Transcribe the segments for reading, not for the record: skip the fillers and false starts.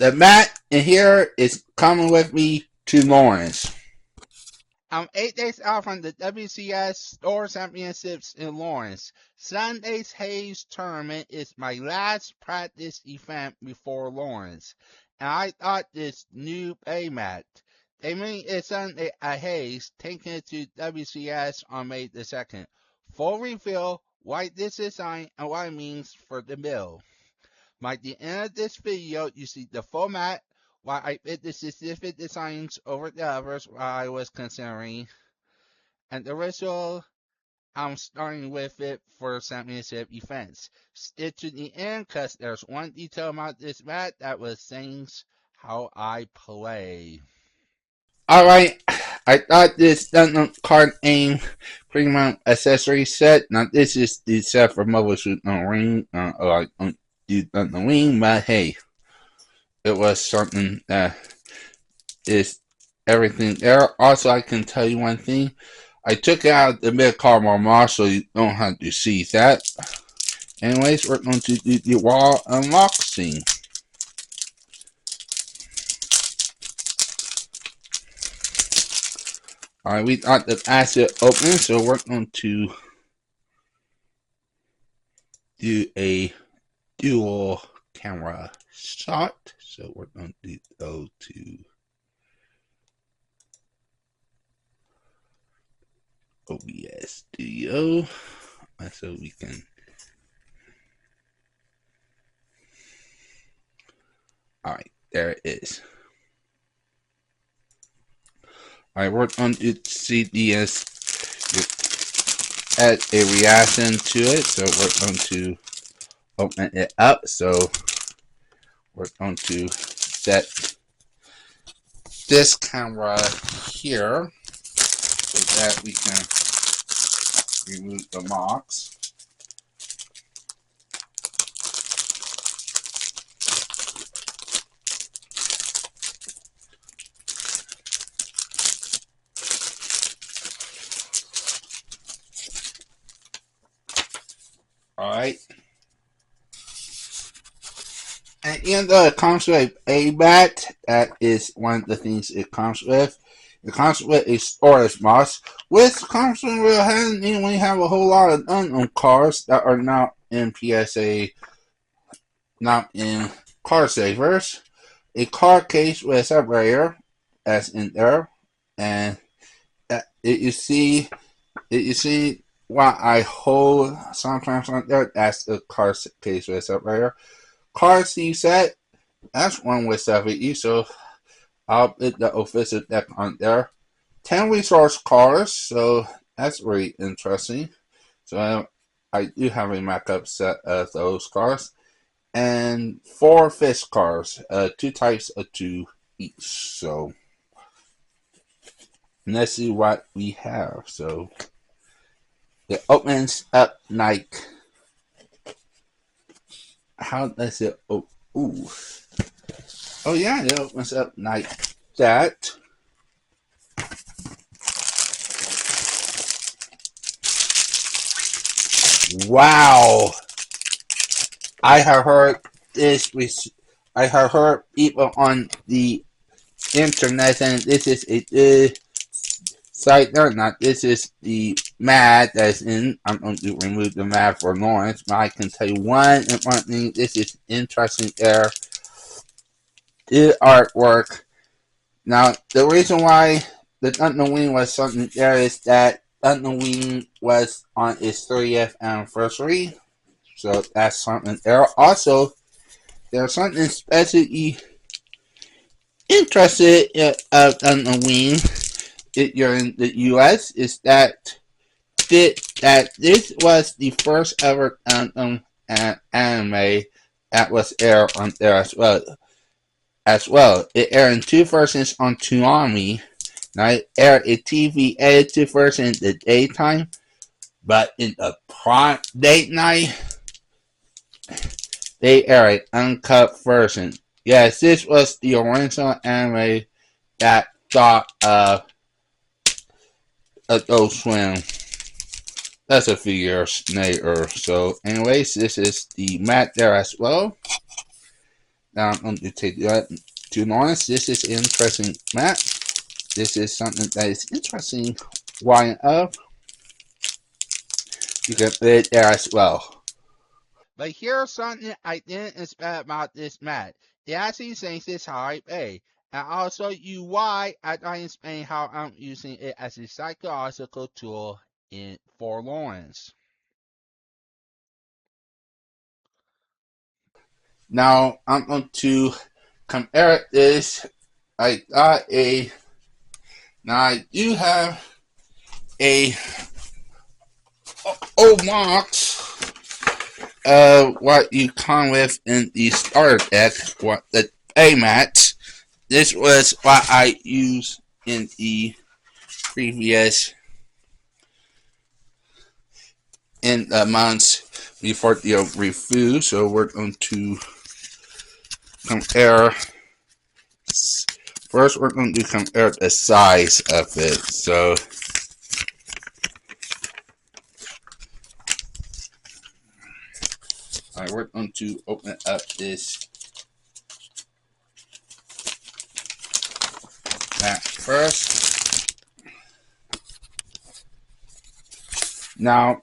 the mat in here is coming with me to Lawrence. I'm 8 days out from the WCS Store Championships in Lawrence. Sunday's Hayes tournament is my last practice event before Lawrence, and I thought this new Playmat. They mean it's Sunday at Hayes, taking it to WCS on May the 2nd. Full reveal why this is signed and what it means for the bill. By the end of this video, you see the format, why I picked the specific designs over the others while I was considering, and the ritual I'm starting with it for championship events. Stick to the end because there's one detail about this mat that will change how I play. Alright, I thought this Gundam card aim premium accessory set. Now this is the set for mobile shooting on ring, or on the wing, but hey, it was something that is everything there. Also, I can tell you one thing. I took out the mid card more so you don't have to see that. Anyways, we're going to do the wall unboxing. Alright, we got the asset open, so we're going to do a dual camera shot. So we're going to go to OBS Studio so we can. Alright, there it is. Alright, we're going to see the add a reaction to it. So we're going to open it up. So we're going to set this camera here so that we can remove the box. Alright. And even though it comes with a bat, that is one of the things it comes with. It comes with a storage box, which comes with real handy when you have a whole lot of Gundam cars that are not in PSA, not in car savers. A car case with a separator that's in there, and you see what I hold sometimes on there. That's the car case with a separator. Car C set, that's one with 70, so I'll put the official deck on there. 10 resource cars, so that's really interesting. So I do have a backup set of those cars. And 4 fish cars, 2 types of 2 each. So let's see what we have. So it opens up like, how does it open? Ooh. Oh yeah, it opens up like that. Wow. I have heard this. I have heard people on the internet saying this is a good site. No, not. This is the mat that's in. I'm going to remove the mat for Lawrence, but I can tell you one important thing. This is interesting there. Good artwork. Now, the reason why the Gundam Wing was something there is that Gundam Wing was on its 30th anniversary. So that's something there. Also, there's something especially interested in Gundam Wing if you're in the US is that this was the first ever Gundam anime that was aired on there as well. It aired in 2 versions on Toonami. Now it aired a TV edited version in the daytime, but in the prime date night, they aired an uncut version. Yes, this was the original anime that thought of Adult Swim. That's a few years later. So anyways, this is the mat there as well. Now I'm going to take that to Lawrence. This is interesting mat. This is something that is interesting. Why up? You can put it there as well. But here's something I didn't expect about this mat. It actually says this how I pay. And also you why I explain how I'm using it as a psychological tool for Lawrence. Now I'm going to compare this. I got a now I do have a old box what you come with in the starter deck, what the Playmat. This was what I used in the previous in the months before the review. So we're going to compare. First, we're going to compare the size of it. So we're going to open up this mat first. Now,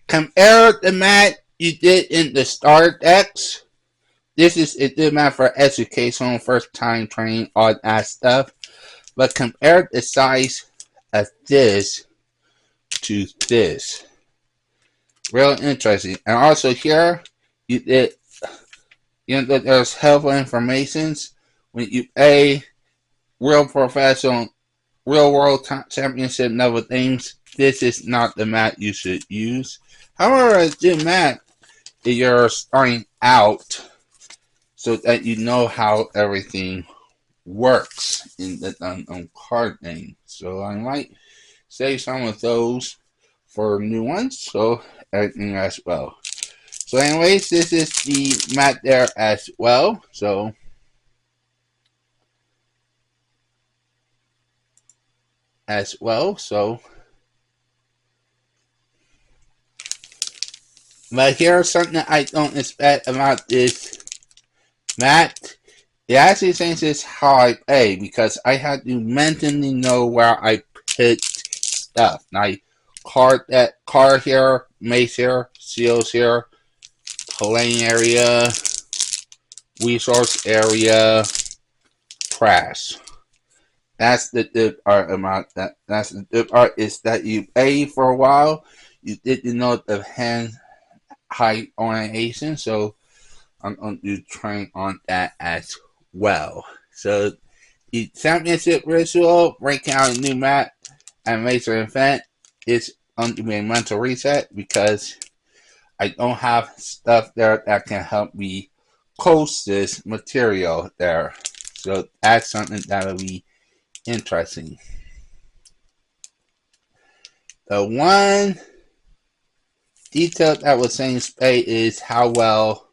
compare the mat you did in the starter decks. This is a good mat for education, first time training, all that stuff. But compare the size of this to this. Real interesting. And also here, you did, there's helpful informations when you play real professional, real world championship level things. This is not the mat you should use. However, a good mat if you're starting out, so that you know how everything works in the card game. So I might save some of those for new ones, so everything as well. So anyways, this is the mat there as well. So but here's something I don't expect about this mat. It actually changes how I play because I had to mentally know where I put stuff. Like car here, mace here, seals here, playing area, resource area, trash. That's the good part about that. That's the good part is that you play for a while. You didn't know the hand height orientation, so I'm going to train on that as well. So the championship ritual, breaking out a new map and major event is going to be a mental reset because I don't have stuff there that can help me post this material there. So that's something that'll be interesting. The one detail that was saying Spay is how well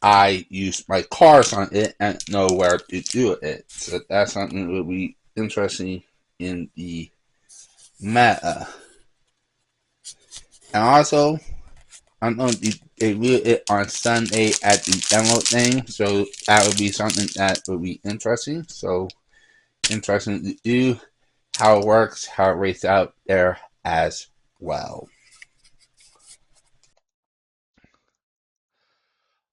I use my cars on it and know where to do it. So that's something that will be interesting in the meta. And also, I'm going to review it on Sunday at the demo thing, so that would be something that would be interesting. So interesting to do how it works, how it rates out there as well.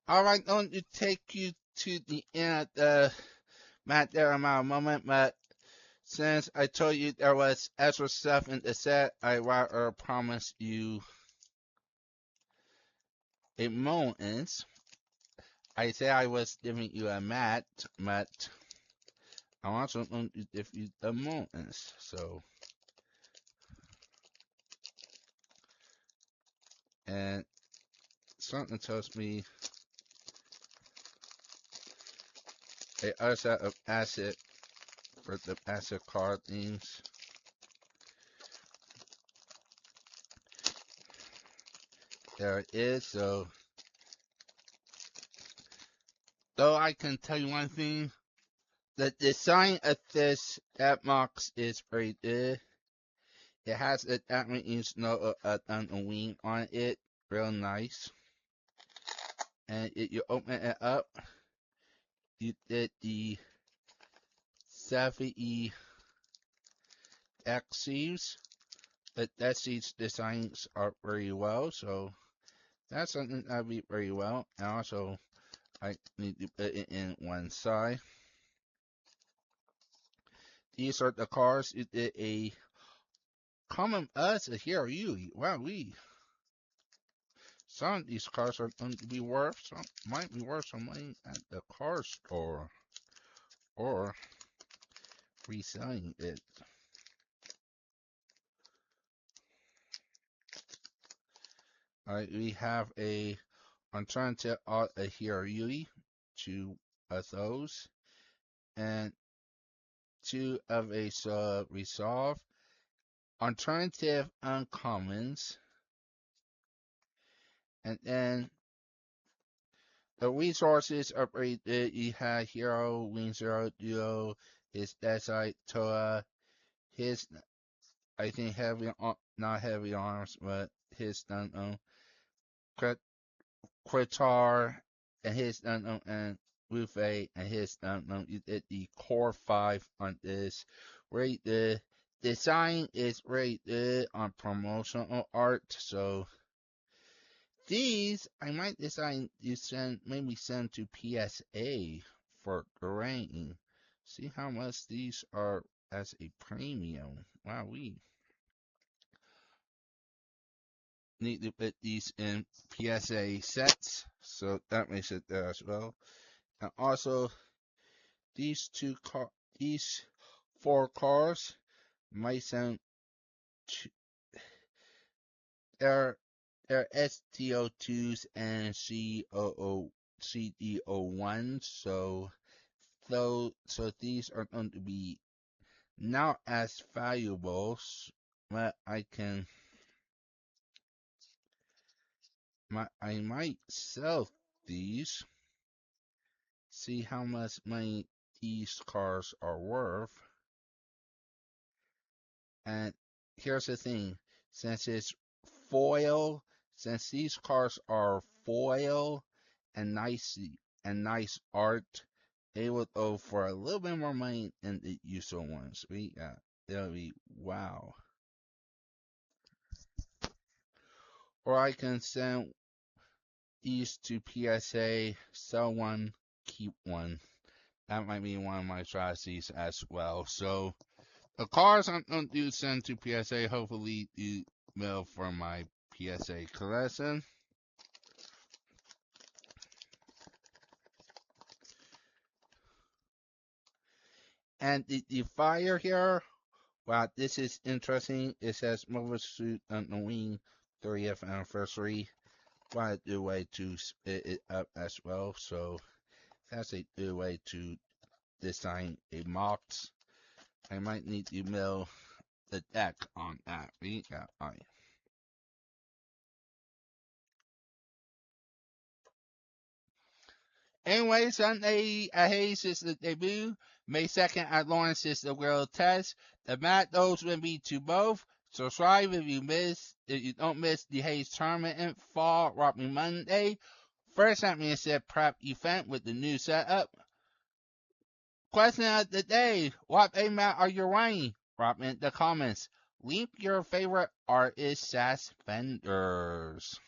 Alright, going to take you to the end of the Matt there in a moment, but since I told you there was extra stuff in the set, I rather promise you a moment. I said I was giving you a mat, but I also going to give you the moments. So, and something tells me a other set of asset for the asset card themes. There it is. So, though I can tell you one thing, the design of this box is very good. It has a Japanese note of a wing on it. Real nice. and you open it up, you did the 70 X series. But that seats designs are very well, so that's something that would be very well. And also, I need to put it in one side. These are the cars. It did a common us a hero you. Wow, some of these cars are going to be worth some might be worth some money at the car store or reselling it. Alright, we have a alternative art a hero Yui, two of those, and two of a sub resolve. Alternative uncommons, and then the resources upgraded. You have Hero, Wing Zero, Duo, his Desite, Toa, his, I think, not heavy arms, but his Quitar, and his and Rufe, and his you did the core 5 on this. Right, the design is right there on promotional art, so these I might decide to send to PSA for the ranking. See how much these are as a premium. Wow, we need to put these in PSA sets, so that makes it there as well. And also, these 4 cars might send to their STO2s and CDO1s, so these are going to be not as valuable, but I might sell these, see how much money these cars are worth. And here's the thing, since it's foil, since these cars are foil and nice art, they would go for a little bit more money than the usual ones. It'll be wow. Or I can send these to PSA, sell one, keep one. That might be one of my strategies as well. So the cars I'm going to send to PSA, hopefully do well for my PSA collection. And the fire here, wow, this is interesting. It says Mobile Suit on the Wing 30th anniversary. Wow, a good way to split it up as well. So that's a good way to design a mox. I might need to mill the deck on that. Alright. Anyway, Sunday at Hayes is the debut. May 2nd at Lawrence is the world test. The mat those will be to both. Subscribe if you don't miss the Hayes tournament in fall Robbing Monday. First championship prep event with the new setup. Question of the day: what Playmat are you running? Drop in the comments. Link your favorite artist vendors.